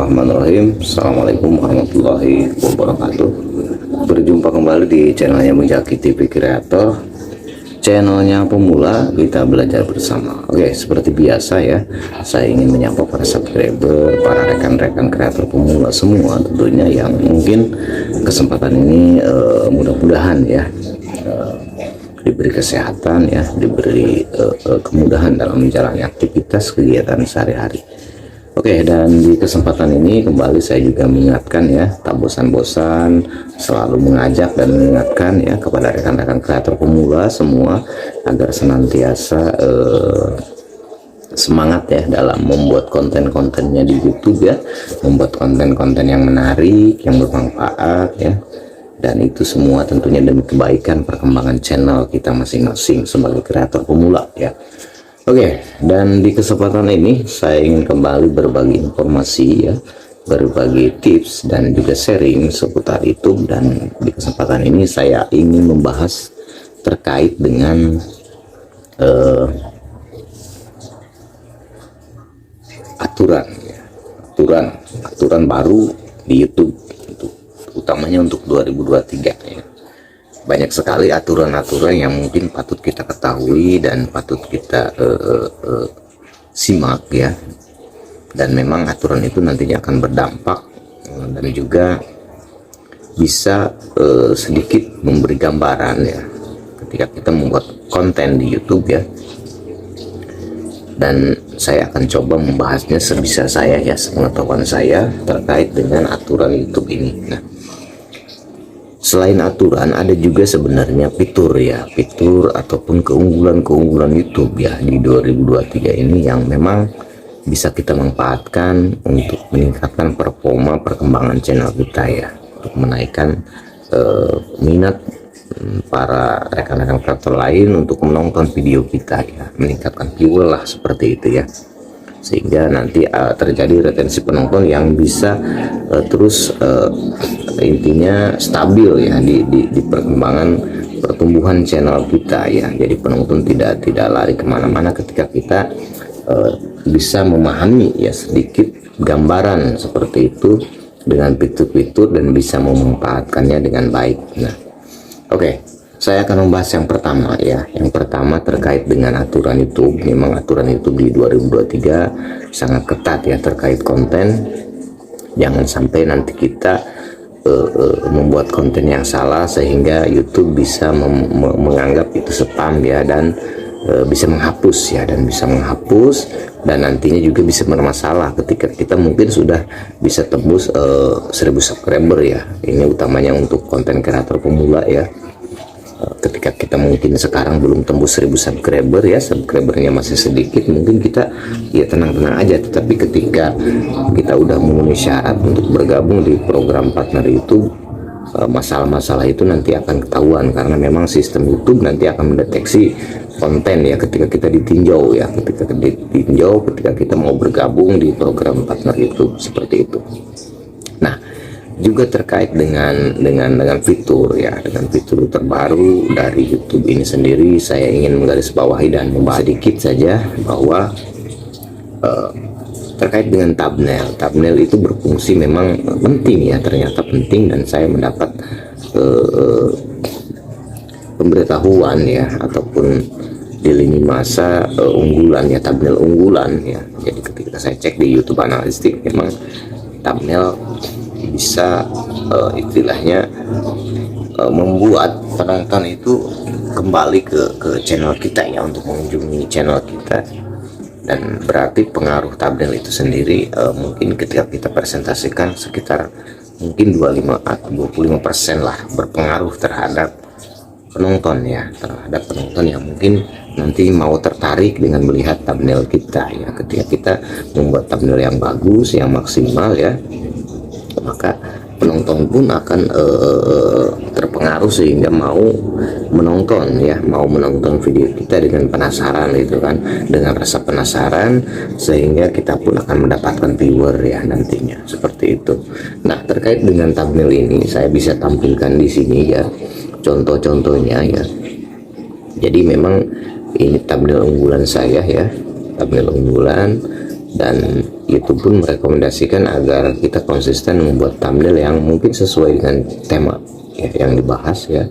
Bismillahirrahmanirrahim. Assalamualaikum warahmatullahi wabarakatuh. Berjumpa kembali di channelnya Mujaki TV Creator, channelnya pemula kita belajar bersama. Oke, seperti biasa ya, saya ingin menyapa para subscriber, para rekan-rekan kreator pemula semua tentunya, yang mungkin kesempatan ini mudah-mudahan ya diberi kesehatan ya, diberi kemudahan dalam menjalani aktivitas kegiatan sehari-hari. Oke, dan di kesempatan ini kembali saya juga mengingatkan ya, tak bosan-bosan selalu mengajak dan mengingatkan ya kepada rekan-rekan kreator pemula semua agar senantiasa semangat ya dalam membuat konten-kontennya di YouTube ya, membuat konten-konten yang menarik, yang bermanfaat ya. Dan itu semua tentunya demi kebaikan perkembangan channel kita masing-masing sebagai kreator pemula ya. Oke, dan di kesempatan ini saya ingin kembali berbagi informasi ya, berbagi tips dan juga sharing seputar YouTube. Dan di kesempatan ini saya ingin membahas terkait dengan aturan ya, aturan baru di YouTube, utamanya untuk 2023 ya. Banyak sekali aturan-aturan yang mungkin patut kita ketahui dan patut kita simak ya. Dan memang aturan itu nantinya akan berdampak dan juga bisa sedikit memberi gambaran ya ketika kita membuat konten di YouTube ya. Dan saya akan coba membahasnya sebisa saya ya, sepengetahuan saya terkait dengan aturan YouTube ini. Nah, selain aturan, ada juga sebenarnya fitur ya, fitur ataupun keunggulan-keunggulan YouTube ya di 2023 ini yang memang bisa kita manfaatkan untuk meningkatkan performa perkembangan channel kita ya, untuk menaikkan minat para rekan-rekan kreator lain untuk menonton video kita ya, meningkatkan viewer lah seperti itu ya, sehingga nanti terjadi retensi penonton yang bisa terus intinya stabil ya di perkembangan pertumbuhan channel kita ya. Jadi penonton tidak lari kemana-mana ketika kita bisa memahami ya sedikit gambaran seperti itu dengan fitur-fitur dan bisa memanfaatkannya dengan baik. Nah, oke, saya akan membahas yang pertama ya. Yang pertama terkait dengan aturan YouTube. Memang aturan YouTube di 2023 sangat ketat ya terkait konten. Jangan sampai nanti kita membuat konten yang salah sehingga YouTube bisa menganggap itu spam ya, dan bisa menghapus ya, dan nantinya juga bisa bermasalah ketika kita mungkin sudah bisa tembus 1000 subscriber ya. Ini utamanya untuk konten kreator pemula ya. Ketika kita mungkin sekarang belum tembus 1000 subscriber ya, subscribernya masih sedikit, mungkin kita ya tenang-tenang aja. Tetapi ketika kita udah memenuhi syarat untuk bergabung di program partner YouTube, masalah-masalah itu nanti akan ketahuan, karena memang sistem YouTube nanti akan mendeteksi konten ya ketika kita ditinjau ya, ketika kita mau bergabung di program partner YouTube seperti itu. Nah, juga terkait dengan fitur ya, dengan fitur terbaru dari YouTube ini sendiri, saya ingin menggarisbawahi dan membahas sedikit saja bahwa terkait dengan thumbnail itu berfungsi memang penting ya, ternyata penting, dan saya mendapat pemberitahuan ya ataupun di lini masa unggulan ya, thumbnail unggulan ya. Jadi ketika saya cek di YouTube Analytics, memang thumbnail bisa istilahnya membuat penonton itu kembali ke channel kita ya, untuk mengunjungi channel kita. Dan berarti pengaruh thumbnail itu sendiri mungkin ketika kita presentasikan sekitar mungkin 25% lah berpengaruh terhadap penonton ya, terhadap penonton yang mungkin nanti mau tertarik dengan melihat thumbnail kita ya. Ketika kita membuat thumbnail yang bagus, yang maksimal ya, maka penonton pun akan terpengaruh sehingga mau menonton ya, mau menonton video kita dengan penasaran gitu kan, dengan rasa penasaran, sehingga kita pun akan mendapatkan viewer ya nantinya seperti itu. Nah, terkait dengan thumbnail ini saya bisa tampilkan di sini ya contoh-contohnya ya. Jadi memang ini thumbnail unggulan saya ya, thumbnail unggulan, dan YouTube pun merekomendasikan agar kita konsisten membuat thumbnail yang mungkin sesuai dengan tema ya, yang dibahas ya.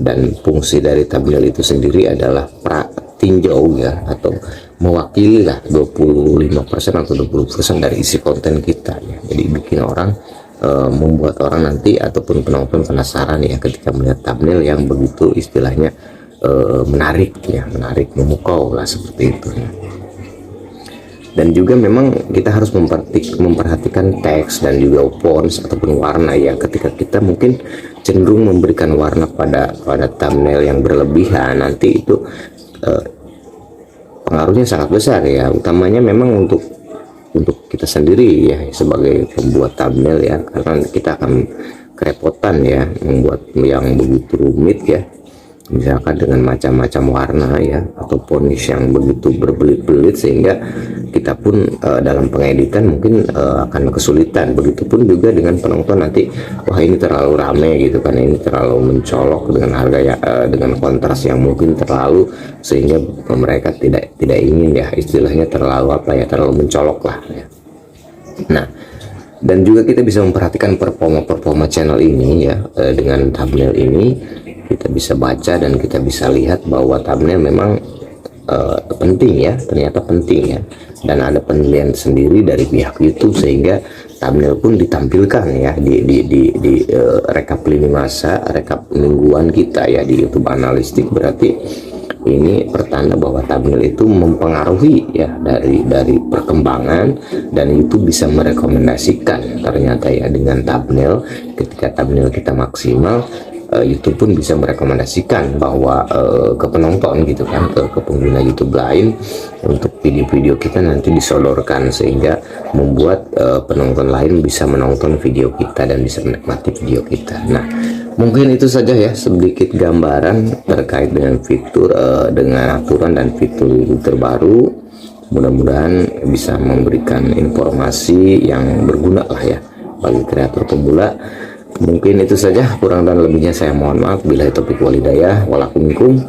Dan fungsi dari thumbnail itu sendiri adalah tinjau ya, atau mewakili lah 25% atau 20% dari isi konten kita ya. Jadi bikin orang membuat orang nanti ataupun penonton penasaran ya ketika melihat thumbnail yang begitu istilahnya menarik ya, menarik, memukau lah seperti itu ya. Dan juga memang kita harus memperhatikan teks dan juga fonts ataupun warna ya, ketika kita mungkin cenderung memberikan warna pada thumbnail yang berlebihan, nanti itu pengaruhnya sangat besar ya, utamanya memang untuk kita sendiri ya sebagai pembuat thumbnail ya, karena kita akan kerepotan ya membuat yang begitu rumit ya, misalkan dengan macam-macam warna ya atau font yang begitu berbelit-belit, sehingga kita pun dalam pengeditan mungkin akan kesulitan. Begitupun juga dengan penonton nanti, wah ini terlalu rame gitu kan, ini terlalu mencolok dengan harga ya, dengan kontras yang mungkin terlalu, sehingga mereka tidak ingin ya, istilahnya terlalu apa ya, terlalu mencolok lah ya. Nah, dan juga kita bisa memperhatikan performa channel ini ya, dengan thumbnail ini kita bisa baca dan kita bisa lihat bahwa thumbnail memang penting ya, ternyata penting ya, dan ada penilaian sendiri dari pihak YouTube, sehingga thumbnail pun ditampilkan ya di rekap lini masa, rekap mingguan kita ya di YouTube Analistik. Berarti ini pertanda bahwa thumbnail itu mempengaruhi ya dari perkembangan, dan YouTube bisa merekomendasikan ternyata ya dengan thumbnail. Ketika thumbnail kita maksimal, YouTube pun bisa merekomendasikan bahwa ke penonton gitu kan, ke pengguna YouTube lain, untuk video-video kita nanti disodorkan, sehingga membuat penonton lain bisa menonton video kita dan bisa menikmati video kita. Nah, mungkin itu saja ya sedikit gambaran terkait dengan fitur, dengan aturan dan fitur terbaru. Mudah-mudahan bisa memberikan informasi yang berguna lah ya bagi kreator pemula. Mungkin itu saja, kurang dan lebihnya saya mohon maaf. Billahi taufiq wal hidayah.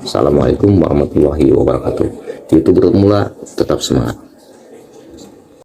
Assalamualaikum warahmatullahi wabarakatuh. YouTube pemula tetap semangat.